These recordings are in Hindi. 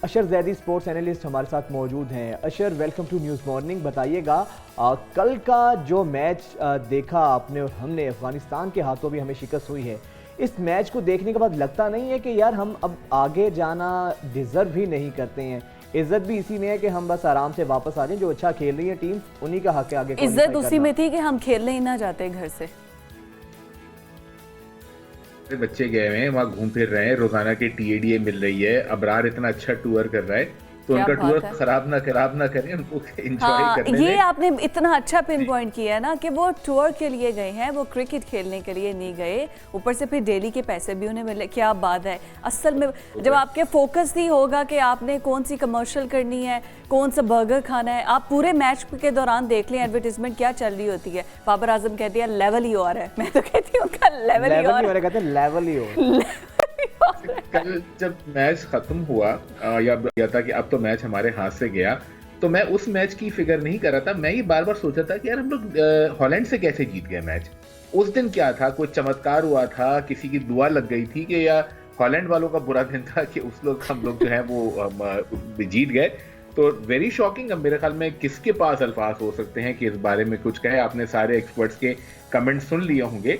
अशर जैदी स्पोर्ट्स एनालिस्ट हमारे साथ मौजूद हैं। अशर, वेलकम टू न्यूज़ मॉर्निंग। बताइएगा, कल का जो मैच देखा आपने और हमने, अफगानिस्तान के हाथों भी हमें शिकस्त हुई है। इस मैच को देखने के बाद लगता नहीं है कि यार हम अब आगे जाना डिज़र्व ही नहीं करते हैं? इज्जत भी इसी में है कि हम बस आराम से वापस आ जाएं। जो अच्छा खेल रही है टीम, उन्हीं का हक है आगे क्वालीफाई इज्जत उसी करना। में थी कि हम खेलने ही ना जाते घर से। बच्चे गए हुए हैं, वहाँ घूम फिर रहे हैं, रोजाना की टीएडीए मिल रही है। अबरार इतना अच्छा टूर कर रहा है, तो क्या उनका टूर बात है। खराब ना करें, उनको एंजॉय हाँ, करने ये दें। आपने इतना अच्छा पिन पॉइंट किया है ना कि वो टूर के लिए गए हैं, वो क्रिकेट खेलने के लिए नहीं गए। ऊपर से फिर डेली के पैसे भी उन्हें मिले। क्या बात है। असल में जब आपके फोकस नहीं होगा कि आपने कौन सी कमर्शियल करनी है, कौन सा बर्गर खाना है, आप पूरे मैच के दौरान देख लें एडवर्टीजमेंट क्या चल रही होती है। बाबर आजम कहती है लेवल ही और है, मैं तो कहती हूँ उनका लेवल ही और है। कहते हैं लेवल ही हो। कल जब मैच खत्म हुआ या था कि अब तो मैच हमारे हाथ से गया, तो मैं उस मैच की फिक्र नहीं कर रहा था। मैं ये बार बार सोचा था कि यार हम लोग हॉलैंड से कैसे जीत गए मैच। उस दिन क्या था, कोई चमत्कार हुआ था, किसी की दुआ लग गई थी कि या हॉलैंड वालों का बुरा दिन था कि हम लोग जो है वो जीत गए। तो वेरी शॉकिंग। अब मेरे ख्याल में किसके पास अल्फाज हो सकते हैं कि इस बारे में कुछ कहे। आपने सारे एक्सपर्ट्स के कमेंट सुन लिए होंगे।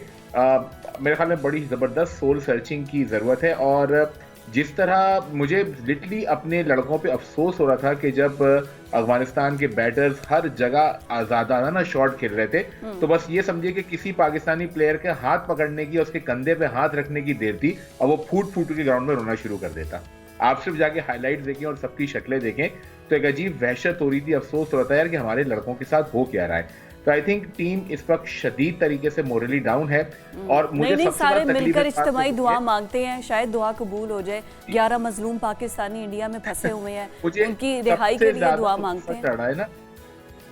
मेरे ख्याल में बड़ी ज़बरदस्त सोल सर्चिंग की ज़रूरत है। और जिस तरह मुझे लिटरली अपने लड़कों पे अफसोस हो रहा था कि जब अफगानिस्तान के बैटर्स हर जगह आज़ादाना शॉट खेल रहे थे, तो बस ये समझिए कि किसी पाकिस्तानी प्लेयर के हाथ पकड़ने की, उसके कंधे पे हाथ रखने की देर थी और वो फूट फूट के ग्राउंड में रोना शुरू कर देता। आप सिर्फ जाके हाईलाइट्स देखें और सबकी शक्लें देखें तो एक अजीब वहशत हो रही थी। अफसोस हो रहा था यार कि हमारे लड़कों के साथ हो क्या रहा है। तो आई थिंक टीम इस वक्त शदीद तरीके से मोरली डाउन है। और मुझे नहीं, सबसे सारे बड़ा तकलीफ मिलकर इस बात इज्तिमाई से दुआ है, मांगते हैं, शायद दुआ कबूल हो जाए। 11 मजलूम पाकिस्तानी इंडिया में फंसे हुए हैं, मुझे उनकी रिहाई के लिए दुआ मांगते हैं। चढ़ रहा है ना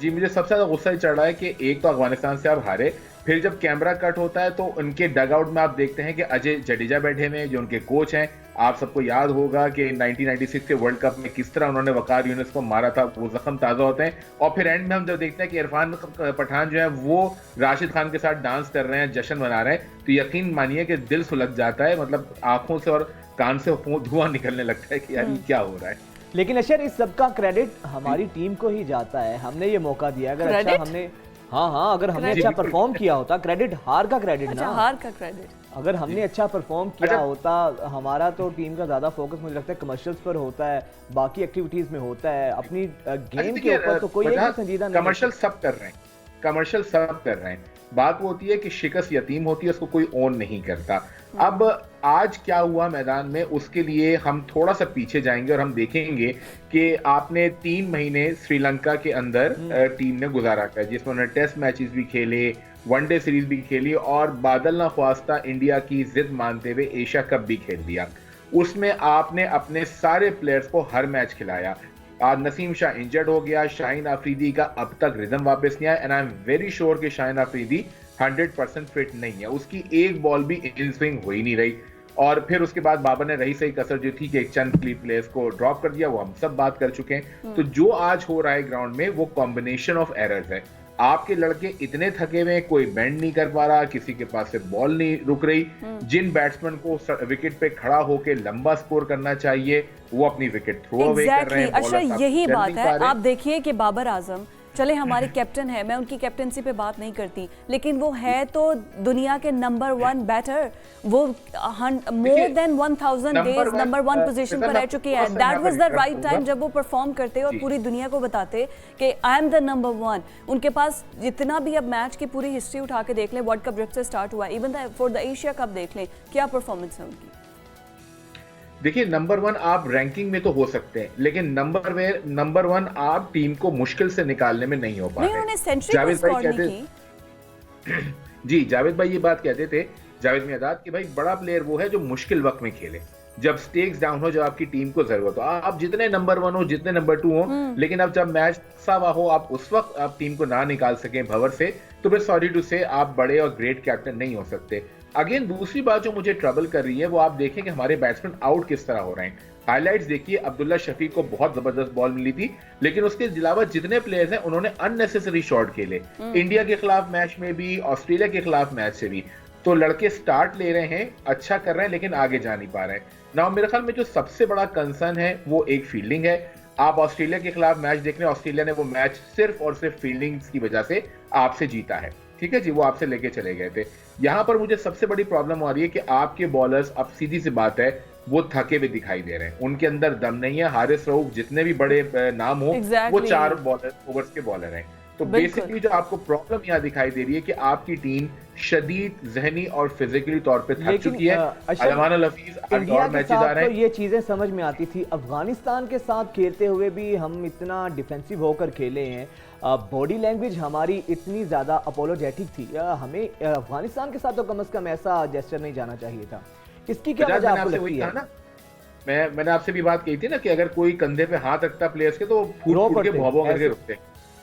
जी, मुझे सबसे ज्यादा गुस्सा ही चढ़ रहा है कि एक तो अफगानिस्तान से आप हारे, फिर जब कैमरा कट होता है तो उनके डगआउट में आप देखते हैं कि अजय जडेजा बैठे हुए हैं जो उनके कोच हैं। आप सबको याद होगा कि 1996 के वर्ल्ड कप में किस तरह उन्होंने वकार यूनिस को मारा था, वो जख्म ताजा होते हैं। और फिर एंड में हम जब देखते हैं कि इरफान पठान जो है वो राशिद खान के साथ डांस कर रहे हैं, जश्न मना रहे हैं, तो यकीन मानिए कि दिल सुलग जाता है। मतलब आंखों से और कान से धुआं निकलने लगता है कि यार ये क्या हो रहा है। लेकिन अशर, इस सब का क्रेडिट हमारी टीम को ही जाता है। हमने ये मौका दिया। अगर अच्छा हमने हाँ, अगर हमने अच्छा परफॉर्म किया होता, क्रेडिट हार का क्रेडिट ना, हार का क्रेडिट, अगर हमने अच्छा परफॉर्म किया होता, हमारा तो टीम का ज्यादा फोकस मुझे लगता है कमर्शियल्स पर होता है, बाकी एक्टिविटीज में होता है। अपनी गेम के ऊपर तो कोई एक संजीदा नहीं। कमर्शियल सब कर रहे हैं, कमर्शियल सब कर रहे हैं। बात वो होती है कि शिकस्त यतीम होती है, उसको कोई ओन नहीं करता। अब आज क्या हुआ मैदान में, उसके लिए हम थोड़ा सा पीछे जाएंगे और हम देखेंगे कि आपने 3 महीने श्रीलंका के अंदर टीम ने गुजारा था, जिसमें उन्होंने टेस्ट मैचेस भी खेले, वनडे सीरीज भी खेली और बादल ना ख्वास्ता इंडिया की जिद मानते हुए एशिया कप भी खेल दिया। उसमें आपने अपने सारे प्लेयर्स को हर मैच खिलाया। आज नसीम शाह इंजर्ड हो गया, शाहीन अफरीदी का अब तक रिदम वापस नहीं आया, and I am very sure कि शाहीन अफरीदी 100% फिट नहीं है। उसकी एक बॉल भी इन स्विंग हो ही नहीं रही। और फिर उसके बाद बाबर ने रही सही कसर जो थी कि एक चंद प्लेयर्स को ड्रॉप कर दिया, वो हम सब बात कर चुके हैं। तो जो आज हो रहा है ग्राउंड में वो कॉम्बिनेशन ऑफ एरर्स है। आपके लड़के इतने थके हुए, कोई बेंड नहीं कर पा रहा, किसी के पास से बॉल नहीं रुक रही। जिन बैट्समैन को विकेट पे खड़ा होकर लंबा स्कोर करना चाहिए वो अपनी विकेट थ्रो अवे कर रहे हैं। अच्छा, यही बात है। आप देखिए कि बाबर आजम, चले हमारे कैप्टन है, मैं उनकी कैप्टनसी पे बात नहीं करती, लेकिन वो है तो दुनिया के नंबर 1 बैटर। वो more than 1000 days number 1 position पर रह चुके हैं। That was the right time जब वो परफॉर्म करते और पूरी दुनिया को बताते कि आई एम द नंबर 1। उनके पास जितना भी, अब मैच की पूरी हिस्ट्री उठा के देख लें, वर्ल्ड कप जब से स्टार्ट हुआ, even for the Asia cup देख लें, क्या परफॉर्मेंस है उनकी। देखिए, नंबर 1 आप रैंकिंग में तो हो सकते हैं, लेकिन नंबर 1 आप टीम को मुश्किल से निकालने में नहीं हो पा रहे। जावेद भाई कहते जी, जावेद भाई ये बात कहते थे, जावेद मियादाद, कि भाई बड़ा प्लेयर वो है जो मुश्किल वक्त में खेले, जब स्टेक्स डाउन हो, जब आपकी टीम को जरूरत हो। आप जितने नंबर 1 हो, जितने नंबर 2 हो, लेकिन अब जब मैच सावा हो, आप उस वक्त आप टीम को ना निकाल सकें भंवर से, तो फिर सॉरी टू से आप बड़े और ग्रेट कैप्टन नहीं हो सकते। अगेन दूसरी बात जो मुझे ट्रबल कर रही है वो आप देखें कि हमारे बैट्समैन आउट किस तरह हो रहे हैं। हाइलाइट्स देखिए, अब्दुल्ला शफीक को बहुत जबरदस्त बॉल मिली थी, लेकिन उसके अलावा जितने प्लेयर्स हैं उन्होंने अननेसेसरी शॉट खेले। इंडिया के खिलाफ मैच में भी, ऑस्ट्रेलिया के खिलाफ मैच से भी तो लड़के स्टार्ट ले रहे हैं, अच्छा कर रहे हैं, लेकिन आगे जा नहीं पा रहे हैं ना। मेरे ख्याल में जो सबसे बड़ा कंसर्न है वो एक फील्डिंग है। आप ऑस्ट्रेलिया के खिलाफ मैच देख रहे हैं, ऑस्ट्रेलिया ने वो मैच सिर्फ और सिर्फ फील्डिंग की वजह से आपसे जीता है, ठीक है जी, वो आपसे लेके चले गए थे। यहां पर मुझे सबसे बड़ी प्रॉब्लम आ रही है कि आपके बॉलर्स, अब सीधी सी बात है, वो थके हुए दिखाई दे रहे हैं, उनके अंदर दम नहीं है। हारिस रऊफ जितने भी बड़े नाम हो, वो 4 ओवर्स के बॉलर हैं। तो बेसिकली जो आपको प्रॉब्लम यहाँ दिखाई दे रही है कि आपकी टीम शदीद ज़हनी और फिजिकली तौर पे थक चुकी है। अरमान हफीज इंडिया के साथ तो ये चीजें समझ में आती थी, अफगानिस्तान के साथ खेलते हुए भी हम इतना डिफेंसिव होकर खेले हैं, बॉडी लैंग्वेज हमारी इतनी ज्यादा अपोलोजेटिक थी, हमें अफगानिस्तान के साथ तो कम से कम ऐसा जेस्चर नहीं जाना चाहिए था। इसकी क्या वजह आपको लगती है? मैंने आपसे भी बात कही थी ना कि अगर कोई कंधे पे हाथ रखता प्लेयर्स के तो फूट के भौं करके रुकते।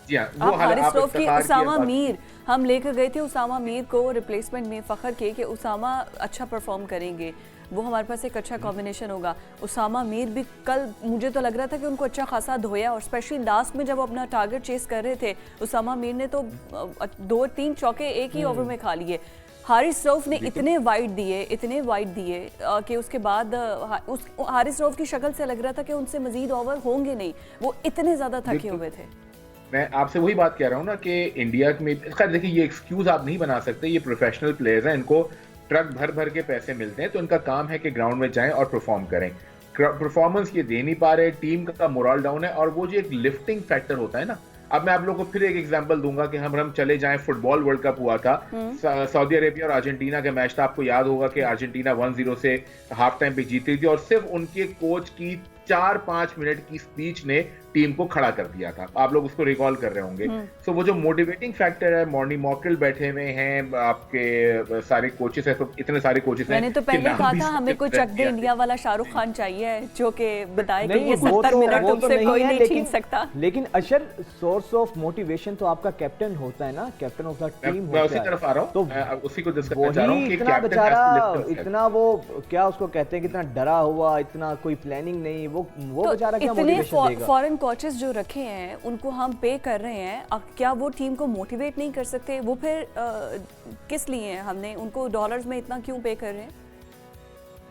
जी हाँ, वो हारिस रऊफ की उसामा मीर, हम लेकर गए थे उसामा मीर को रिप्लेसमेंट में, फखर के कि उसामा अच्छा परफॉर्म करेंगे, वो हमारे पास एक अच्छा कॉम्बिनेशन होगा। उसामा मीर भी कल मुझे तो लग रहा था कि उनको अच्छा खासा धोया, और स्पेशली लास्ट में जब वो अपना टारगेट चेस कर रहे थे, उसामा मीर ने तो 2-3 चौके एक ही ओवर में खा लिए। हारिस रऊफ ने इतने वाइड दिए कि उसके बाद हारिस रऊफ की शक्ल से लग रहा था कि उनसे मजीद ओवर होंगे नहीं, वो इतने ज्यादा थके हुए थे। मैं आपसे वही बात कह रहा हूँ ना कि इंडिया में, खैर देखिए ये एक्सक्यूज आप नहीं बना सकते, ये प्रोफेशनल प्लेयर्स हैं, इनको ट्रक भर भर के पैसे मिलते हैं, तो इनका काम है कि ग्राउंड में जाएं और परफॉर्म करें। परफॉर्मेंस ये दे नहीं पा रहे, टीम का मोरल डाउन है, और वो जो एक लिफ्टिंग फैक्टर होता है ना, अब मैं आप लोगों को फिर एक एग्जांपल दूंगा कि हम चले जाएं, फुटबॉल वर्ल्ड कप हुआ था, सऊदी अरेबिया और अर्जेंटीना का मैच था, आपको याद होगा कि अर्जेंटीना 1-0 से हाफ टाइम पे जीती थी, और सिर्फ उनके कोच की 4-5 मिनट की स्पीच ने टीम को खड़ा कर दिया था। आप लोग उसको रिकॉल कर रहे होंगे। सो वो जो मोटिवेटिंग फैक्टर है, मॉर्निंग मॉकल बैठे हुए हैं, आपके सारे कोचेस हैं, इतने सारे कोचेस हैं। मैंने तो पहले कहा था हमें कोई चक दे इंडिया वाला शाहरुख खान चाहिए, जो कि बताए कि ये 70 मिनट तुमसे कोई नहीं छीन सकता। लेकिन अशर, सोर्स ऑफ मोटिवेशन तो आपका कैप्टन होता है ना, कैप्टन ऑफ द टीम होता है। मैं उसी तरफ आ रहा हूं, तो उसी को डिस्कस करना चाह रहा हूं कि इतना बेचारा, इतना वो क्या उसको कहते हैं, कितना डरा हुआ, इतना कोई प्लानिंग नहीं, वो बेचारा क्या मोटिवेशन देगा? फॉरेन कोचेस जो रखे हैं उनको हम पे कर रहे हैं, क्या वो टीम को मोटिवेट नहीं कर सकते? वो फिर किस लिए हमने उनको डॉलर्स में इतना क्यों पे कर रहे हैं?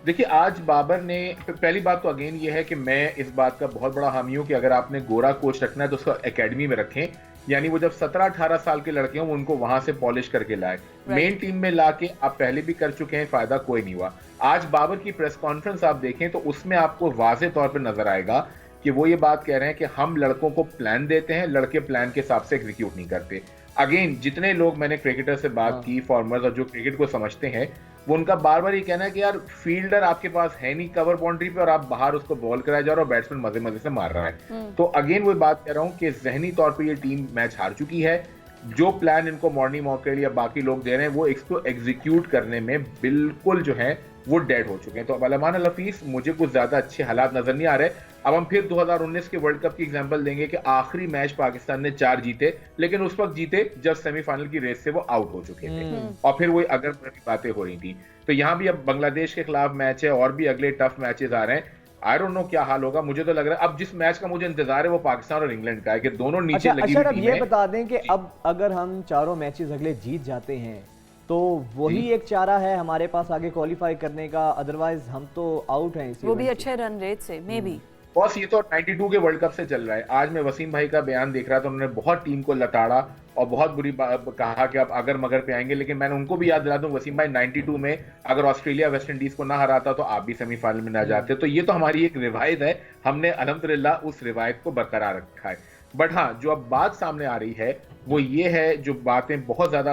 देखिए, आज बाबर ने, पहली बात तो अगेन ये है कि मैं इस बात का बहुत बड़ा हामी हूं कि अगर आपने गोरा कोच रखना है तो उसको एकेडमी में रखें, यानी वो जब 17-18 साल के लड़के हों उनको वहां से पॉलिश करके लाए। मेन टीम में लाके आप पहले भी कर चुके हैं, फायदा कोई नहीं हुआ। आज बाबर की प्रेस कॉन्फ्रेंस आप देखें तो उसमें आपको वाज़ेह तौर पर नजर आएगा कि वो ये बात कह रहे हैं कि हम लड़कों को प्लान देते हैं, लड़के प्लान के हिसाब से एग्जीक्यूट नहीं करते। अगेन, जितने लोग मैंने क्रिकेटर से बात की, फॉर्मर्स और जो क्रिकेट को समझते हैं, वो उनका बार बार ये कहना है कि यार फील्डर आपके पास है नहीं कवर बाउंड्री पे, और आप बाहर उसको बॉल कराया जा रहे हो, बैट्समैन मजे मजे से मार रहा है। तो अगेन वो बात कह रहा हूँ कि जहनी तौर पे ये टीम मैच हार चुकी है। जो प्लान इनको मॉर्निंग मॉकल या बाकी लोग दे रहे हैं, वो इसको एग्जीक्यूट करने में बिल्कुल जो है वो डेड हो चुके हैं। तो अब अरमान हफीज, मुझे कुछ ज्यादा अच्छे हालात नजर नहीं आ रहे। अब हम फिर 2019 के वर्ल्ड कप की एग्जांपल देंगे कि आखिरी मैच पाकिस्तान ने 4 जीते, लेकिन उस वक्त जीते जब सेमीफाइनल की रेस से वो आउट हो चुके थे, और फिर वही अगर बातें हो रही थी। तो यहाँ भी अब बांग्लादेश के खिलाफ मैच है, और भी अगले टफ मैचेस आ रहे हैं। आई डोंट नो क्या हाल होगा। मुझे तो लग रहा है अब जिस मैच का मुझे इंतजार है वो पाकिस्तान और इंग्लैंड का है कि दोनों नीचे लगी हुई टीमें। ये बता दें कि अब अगर हम चारों मैचेस अगले जीत जाते हैं तो वही एक चारा है हमारे पास आगे क्वालिफाई करने का, अदरवाइज हम तो आउट हैं इसी, वो भी अच्छे रन रेट से मे बी। बॉस, ये तो 92 के वर्ल्ड कप से चल रहा है। आज मैं वसीम भाई का बयान देख रहा था, उन्होंने बहुत टीम को लताड़ा और बहुत बुरी कहा कि आप अगर मगर पे आएंगे, लेकिन मैंने उनको भी याद दिला दूं, वसीम भाई 92 में अगर ऑस्ट्रेलिया वेस्ट इंडीज को ना हराता तो आप भी सेमीफाइनल में ना जाते। तो ये तो हमारी एक रिवायत है, हमने अल्हम्दुलिल्लाह उस रिवायत को बरकरार रखा है। बट हाँ, जो अब बात सामने आ रही है वो ये है, जो बातें बहुत ज्यादा,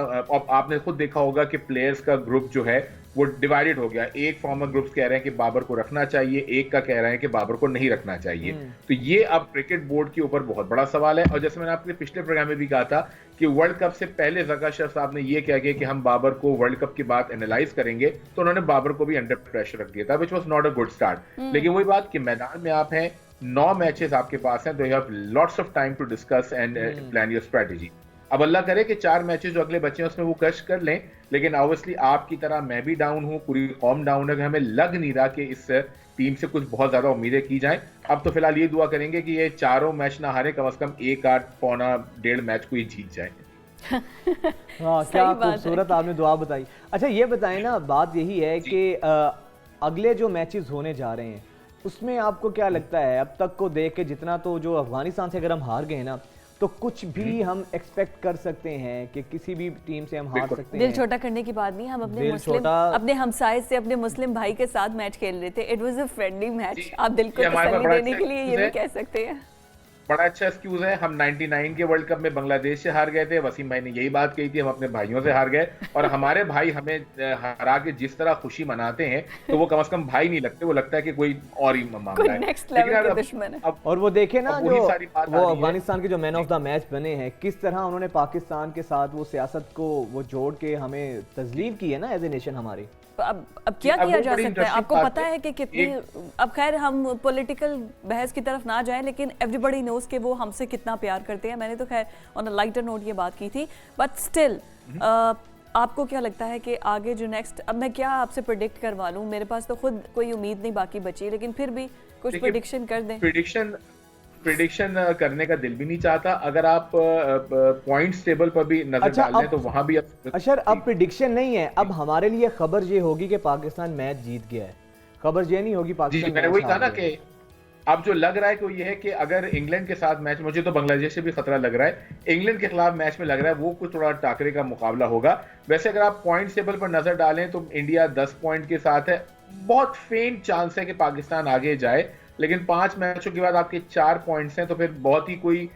आपने खुद देखा होगा कि प्लेयर्स का ग्रुप जो है वो डिवाइडेड हो गया। एक फॉर्मर ग्रुप्स कह रहे हैं कि बाबर को रखना चाहिए, एक का कह रहे हैं कि बाबर को नहीं रखना चाहिए। तो ये अब क्रिकेट बोर्ड के ऊपर बहुत बड़ा सवाल है। और जैसे मैंने आपके पिछले प्रोग्राम में भी कहा था कि वर्ल्ड कप से पहले ज़का शरफ साहब ने ये कहा कि हम बाबर को वर्ल्ड कप के बाद एनालाइज करेंगे, तो उन्होंने बाबर को भी अंडर प्रेशर रख दिया था, which was not a good start. लेकिन वही बात कि मैदान में आप हैं, 9 मैचेस आपके पास हैं, तो you have lots of time to discuss and plan your strategy. अब अल्लाह करे कि 4 मैचेस जो अगले बचे हैं उसमें वो क्रश कर लें, लेकिन ऑब्वियसली आपकी तरह मैं भी डाउन हूं, पूरी कौम डाउन है। हमें लग नहीं रहा कि इस टीम से कुछ बहुत ज्यादा उम्मीदें की जाएं। अब तो फिलहाल ये दुआ करेंगे कि ये चारों मैच ना हारे, कम से कम 1 8 पौना 1.5 मैच को ही जीत जाए। हाँ, क्या खूबसूरत आपने दुआ बताई। अच्छा ये बताएं ना, बात यही है कि अगले जो मैचेस होने जा रहे हैं उसमें आपको क्या लगता है, अब तक को देख के जितना तो जो अफगानिस्तान से अगर हम हार गए ना तो कुछ भी हम एक्सपेक्ट कर सकते हैं कि किसी भी टीम से हम हार सकते हैं। दिल छोटा करने की बात नहीं, हम अपने हमसाये से, अपने मुस्लिम भाई के साथ मैच खेल रहे थे। It was a friendly match. आप दिल को तसल्ली देने के लिए ये भी कह सकते हैं। बड़ा अच्छा एक्सक्यूज है। हम 99 के वर्ल्ड कप में बांग्लादेश से हार गए थे, वसीम भाई ने यही बात कही थी, हम अपने भाइयों से हार गए, और हमारे भाई हमें हरा के जिस तरह खुशी मनाते हैं तो वो कम से कम भाई नहीं लगते, वो लगता है कि कोई और ही मामला है, नेक्स्ट लेवल के दुश्मन है। और वो देखे ना जो वो अफगानिस्तान के जो मैन ऑफ द मैच बने हैं, किस तरह उन्होंने पाकिस्तान के साथ वो सियासत को वो जोड़ के हमें तजलीब की है ना एज ए नेशन हमारी। अब क्या किया जा सकता है? आपको पता है कि कितनी, अब खैर हम पॉलिटिकल बहस की तरफ ना जाएं, लेकिन एवरीबॉडी नोज कि वो हमसे कितना प्यार करते हैं। मैंने तो खैर ऑन अ लाइटर नोट ये बात की थी, बट स्टिल आपको क्या लगता है कि आगे जो नेक्स्ट, अब मैं क्या आपसे प्रेडिक्ट करवा लूं, मेरे पास तो खुद कोई उम्मीद नहीं बाकी बची, लेकिन फिर भी कुछ प्रेडिक्शन कर दें। प्रिडिक्शन करने का दिल भी नहीं चाहता। अगर आप पॉइंट्स टेबल पर भी नजर डाल लें तो वहां भी अच्छा अब प्रिडिक्शन नहीं है, अब हमारे लिए खबर ये होगी कि पाकिस्तान मैच जीत गया है, खबर ये नहीं होगी पाकिस्तान। मैंने वही कहा ना कि अब जो लग रहा है कि वो ये है कि अगर इंग्लैंड के साथ मैच, मुझे तो बांग्लादेश से भी खतरा लग रहा है, इंग्लैंड के खिलाफ मैच में लग रहा है वो कुछ थोड़ा टाकरे का मुकाबला होगा। वैसे अगर आप पॉइंट्स टेबल पर नजर डालें तो इंडिया 10 पॉइंट के साथ है, बहुत फेंट चांस है कि पाकिस्तान आगे जाए, लेकिन 5 मैचों के बाद आपके 4 पॉइंट्स हैं, तो फिर बहुत ही कोई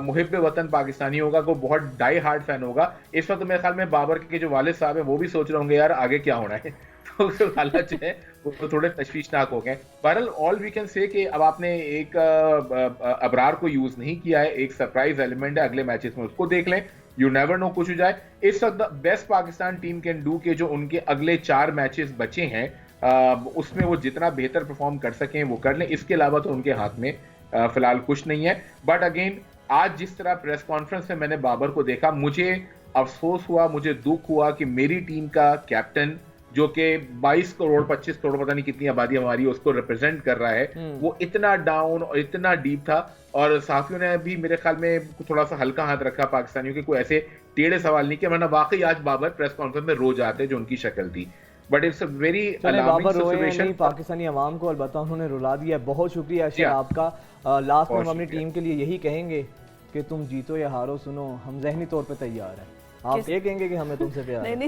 मुहिब वतन पाकिस्तानी होगा, को बहुत डाई हार्ड फैन होगा। इस वक्त मेरे ख्याल में बाबर के जो वालिद साहब हैं वो भी सोच रहे होंगे यार आगे क्या होना है। तो हालात जो है वो थोड़े तशवीशनाक हो गए। बहरहाल ऑल वी कैन से कि अब आपने एक अबरार को यूज नहीं किया है, एक सरप्राइज एलिमेंट है, अगले मैचेस में उसको देख लें, यू नेवर नो कुछ हो जाए। इस वक्त best Pakistan team can do के जो उनके अगले 4 मैचेस बचे हैं उसमें वो जितना बेहतर परफॉर्म कर सकें वो कर लें, इसके अलावा तो उनके हाथ में फिलहाल कुछ नहीं है। बट अगेन आज जिस तरह प्रेस कॉन्फ्रेंस में मैंने बाबर को देखा, मुझे अफसोस हुआ, मुझे दुख हुआ कि मेरी टीम का कैप्टन जो कि 22 करोड़ 25 करोड़ पता नहीं कितनी आबादी हमारी उसको रिप्रेजेंट कर रहा है, वो इतना डाउन और इतना डीप था। और साथियों ने भी मेरे ख्याल में थोड़ा सा हल्का हाथ रखा पाकिस्तानियों के, कोई ऐसे टेढ़े सवाल नहीं किया, वरना वाकई आज बाबर प्रेस कॉन्फ्रेंस में रो जाते जो उनकी शक्ल थी। But it's a very alarming situation. Pakistani अवाम को अलबत्ता उन्होंने रुला दिया। बहुत शुक्रिया अशर आपका। लास्ट में हम अपनी टीम के लिए यही कहेंगे कि तुम जीतो या हारो, सुनो हम ज़हनी तौर पे तैयार हैं। आप ये कहेंगे कि हमें तुमसे प्यार है।